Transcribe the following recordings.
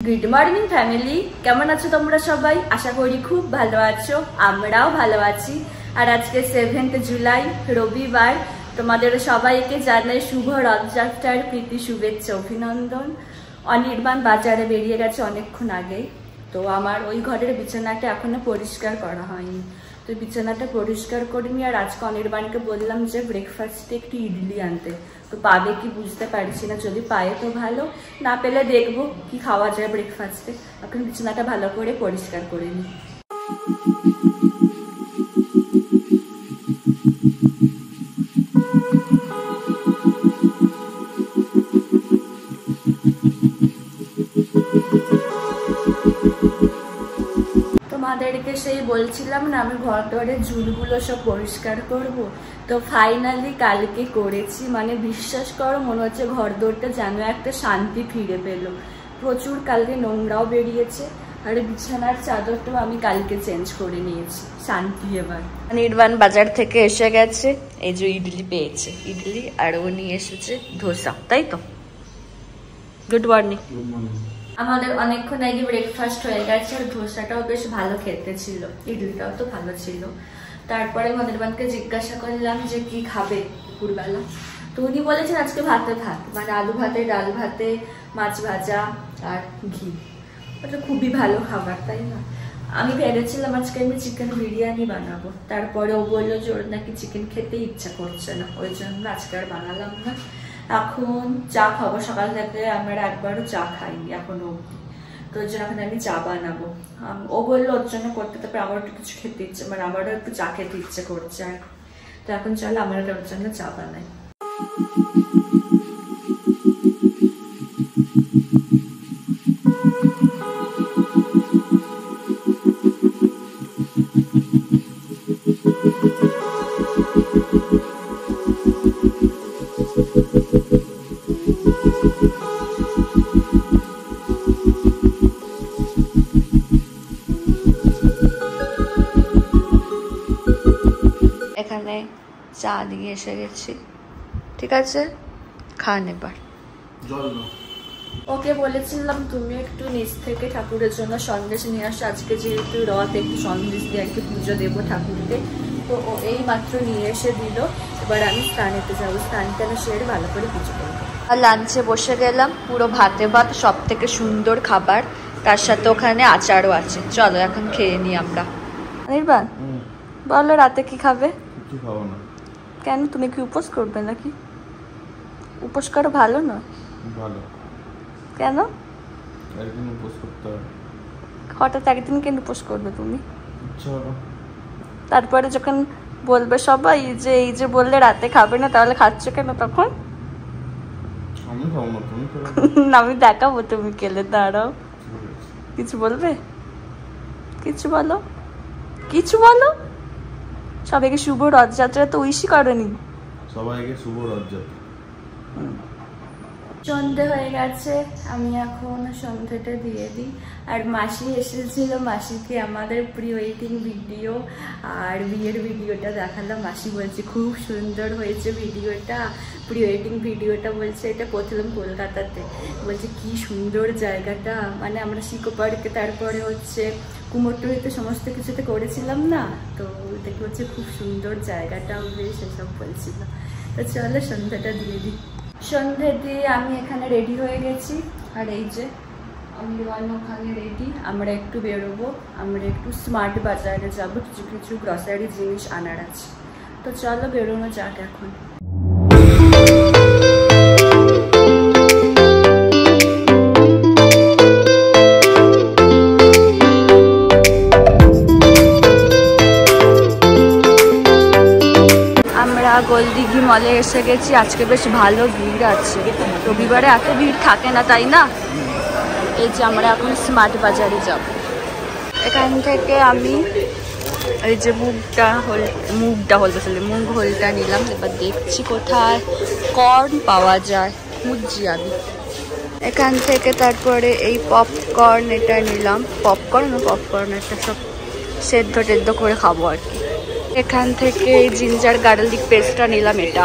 Good morning family, কেমন আছো তোমরা সবাই? আশা করি খুব ভালো আছো, আমরাও ভালো আছি। আর আজকে 7 জুলাই রবিবার, তোমাদের সবাইকে জানাই শুভ রথযাত্রার প্রীতি শুভেচ্ছা অভিনন্দন। অনির্বাণ বাজারে বেরিয়ে গেছে অনেকক্ষণ আগেই, তো আমার ওই ঘরের বিছানাটা এখনো পরিষ্কার করা হয়নি, তো বিছানাটা পরিষ্কার করিনি। আর আজকে অনির্বাণকে বললাম যে ব্রেকফাস্টে একটু ইডলি আনতে, তো পাবে কি বুঝতে পারছি না, যদি পায় তো ভালো, না পেলে দেখবো কি খাওয়া যায় ব্রেকফাস্টে। এখন বিছানাটা ভালো করে পরিষ্কার করে নিই। তোমাদেরকে সেই বলছিলাম না আমি ঘর দরের ঝুলগুলো সব পরিষ্কার করব, তো ফাইনালি কালকে করেছি। মানে বিশ্বাস করো, মনে হচ্ছে ঘর দরটা যেন একটা শান্তি ফিরে পেলো। প্রচুর কালকে নোংরাও বেরিয়েছে, আর বিছানার চাদরটাও আমি কালকে চেঞ্জ করে নিয়েছি। শান্তি এবার। নির্বাণ বাজার থেকে এসে গেছে, এই যে ইডলি পেয়েছে, ইডলি আর ও নিয়ে এসেছে ধোসা, তাই তো? Good morning. আমাদের অনেকক্ষণ আগে ব্রেকফাস্ট হয়ে গেছে, আর ধোসাটাও বেশ ভালো খেতে ছিল, ইডলিটাও তো ভালো ছিল। তারপরে অনির্বাণকে জিজ্ঞাসা করলাম যে কি খাবে দুপুরবেলা, তো উনি বলেছেন আজকে ভাতে ভাত, মানে আলু ভাতে, ডাল ভাতে, মাছ ভাজা আর ঘি। ওটা খুবই ভালো খাবার, তাই না? আমি ভেবেছিলাম আজকে আমি চিকেন বিরিয়ানি বানাবো, তারপরে ও বললো যে ওর নাকি চিকেন খেতে ইচ্ছা করছে না, ওই জন্য আজকে আর বানালাম না। এখন চা খাবো, সকাল থেকে আমরা একবারও চা খাইনি এখনো অব্দি, তো ওই জন্য এখন আমি চা বানাবো। ও বললো ওর জন্য করতে, তারপরে আমারও একটু কিছু খেতে ইচ্ছে, মানে আমারও একটু চা খেতে ইচ্ছে করছে। আর তো এখন চলো আমার ওর জন্য চা বানাই। এখানে চা দিয়ে এসে গেছি, ঠিক আছে খান এবার। ওকে বলেছিলাম তুমি একটু নিচ থেকে ঠাকুরের জন্য সন্দেশ নিয়ে আসো, আজকে যেহেতু রথ একটু সন্দেশ দিয়ে আর কি পুজো দেবো ঠাকুরকে, তো ও এই মাত্র নিয়ে এসে দিল। এবার আমি স্নানেতে যাবো, স্নানটা সেরে ভালো করে পুজো করবো। আর লাঞ্চে বসে গেলাম, পুরো ভাতে ভাত, সব থেকে সুন্দর খাবার, তার সাথে ওখানে আচারও আছে। চলো এখন খেয়ে নিই আমরা। নির্বাণ বলো রাতে কি খাবে? খাবো না। কেন, তুমি কি উপোস করবে নাকি? উপোস করো ভালো না? ভালো। কেন? একদিন উপোস করতে হবে। হঠাৎ একদিন কেন উপোস করবে তুমি? ইচ্ছা হলো। তারপরে যখন বলবে সবাই যে এই যে বললে রাতে খাবে না, তাহলে খাচ্ছ কেন তখন? আমি খাবো না, তুমি খেলে। না আমি দেখাবো তুমি খেলে, দাঁড়াও। কিছু বলবে? কিছু বলো, কিছু বলো। সবাইকে শুভ রথযাত্রা তো উইশই করনি। সবাইকে শুভ রথযাত্রা। সন্ধে হয়ে গেছে, আমি এখন সন্ধেটা দিয়ে দিই। আর মাসি এসেছিল, মাসিকে আমাদের প্রি ওয়েডিং ভিডিও আর বিয়ের ভিডিওটা দেখালাম। মাসি বলছে খুব সুন্দর হয়েছে ভিডিওটা, প্রি ওয়েডিং ভিডিওটা। বলছে এটা করছিলাম কলকাতাতে, বলছে কি সুন্দর জায়গাটা, মানে আমরা সিকো পার্কে, তারপরে হচ্ছে কুমোরটুলিতে সমস্ত কিছুতে করেছিলাম না, তো দেখে হচ্ছে খুব সুন্দর জায়গাটাও বেশ, সেসব বলছিল। তো চলো সন্ধ্যাটা দিয়ে দিই। সন্ধ্যে দিয়ে আমি এখানে রেডি হয়ে গেছি, আর এই যে অনির্বাণ ওখানে রেডি। আমরা একটু বেরোবো, আমরা একটু স্মার্ট বাজারে যাব, কিছু কিছু গ্রসারি জিনিস আনার আছে, তো চলো বেরোনো যাক এখন। গোলদিঘি মলে এসে গেছি, আজকে বেশ ভালো ভিড় আছে, রবিবারে এত ভিড় থাকে না, তাই না? এই যে আমরা এখন স্মার্ট বাজারে যাব। এখান থেকে আমি এই যে মুগ হোলটা নিলাম। এবার দেখছি কোথায় কর্ন পাওয়া যায়, খুঁজছি আমি এখান থেকে। তারপরে এই পপকর্ন এটা নিলাম, পপকর্ন এটা সব সেদ্ধ টেদ্ধ করে খাবো আর কি। এখান থেকে এই জিঞ্জার গার্লিক পেস্টটা নিলাম এটা।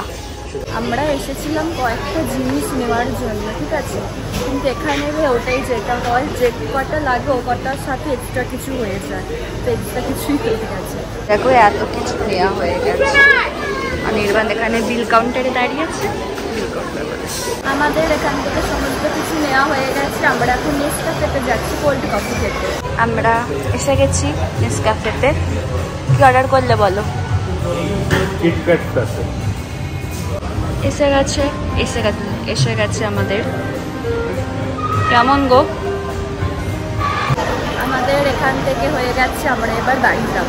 আমরা এসেছিলাম কয়েকটা জিনিস নেওয়ার জন্য, ঠিক আছে, কিন্তু এখানে ওটাই যেটা হয়, যে কটা লাগে ও কটার সাথে এক্সট্রা কিছু হয়ে যায়, তো এক্সট্রা কিছুই হয়ে গেছে। দেখো এত কিছু নেওয়া হয়ে গেছে। অনির্বাণ এখানে বিল কাউন্টারে দাঁড়িয়েছে, বিল কাউন্টার আমাদের এখান থেকে সমস্ত কিছু নেওয়া হয়ে গেছে। আমরা এখন নেসক্যাফেতে যাচ্ছি কোল্ড কফি খেতে। আমরা এসে গেছি নেসক্যাফেতে। কি অর্ডার করলে বলো? কিটক্যাট ক্যাফে এসে গেছে আমাদের। কেমন গো? আমাদের এখান থেকে হয়ে গেছে, আমরা এবার বাড়ি যাব।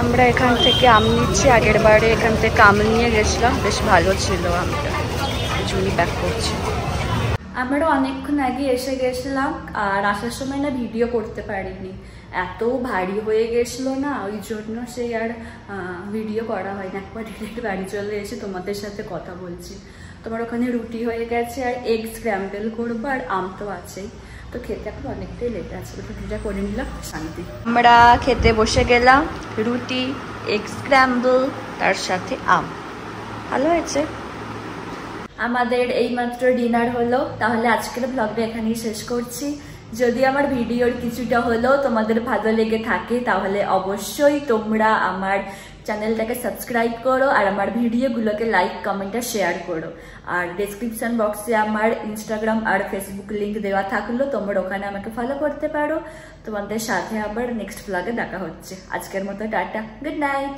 আমরা এখান থেকে আম নিচ্ছি, আগের বারে এখান থেকে আম নিয়ে গেছিলাম, বেশ ভালো ছিল আমটা। জুনি প্যাক করছি। আমরা অনেকক্ষণ আগে এসে গেছিলাম, আর আসার সময় না ভিডিও করতে পারিনি, এত ভারী হয়ে গেছিলো না, ওই জন্য সেই আর ভিডিও করা হয় না। একবার ডিরেক্ট বাড়ি চলে এসে তোমাদের সাথে কথা বলছি। তোমার ওখানে রুটি হয়ে গেছে আর এগ স্ক্র্যাম্বল করবো, আর আম তো আছেই, তো খেতে এখন অনেকটাই লেট আছে, রুটিটা করে নিলাম, শান্তি। আমরা খেতে বসে গেলাম, রুটি, এগ স্ক্র্যাম্বল, তার সাথে আম। ভালো হয়েছে। আমাদের এইমাত্র ডিনার হলো, তাহলে আজকের ব্লগটা এখানেই শেষ করছি। যদি আমার ভিডিওর কিছুটা হলেও তোমাদের ভালো লেগে থাকে, তাহলে অবশ্যই তোমরা আমার চ্যানেলটাকে সাবস্ক্রাইব করো, আর আমার ভিডিওগুলোকে লাইক, কমেন্ট আর শেয়ার করো। আর ডেসক্রিপশন বক্সে আমার ইনস্টাগ্রাম আর ফেসবুক লিঙ্ক দেওয়া থাকলো, তোমরা ওখানে আমাকে ফলো করতে পারো। তোমাদের সাথে আবার নেক্সট ব্লগে দেখা হচ্ছে। আজকের মতো টাটা, গুড নাইট।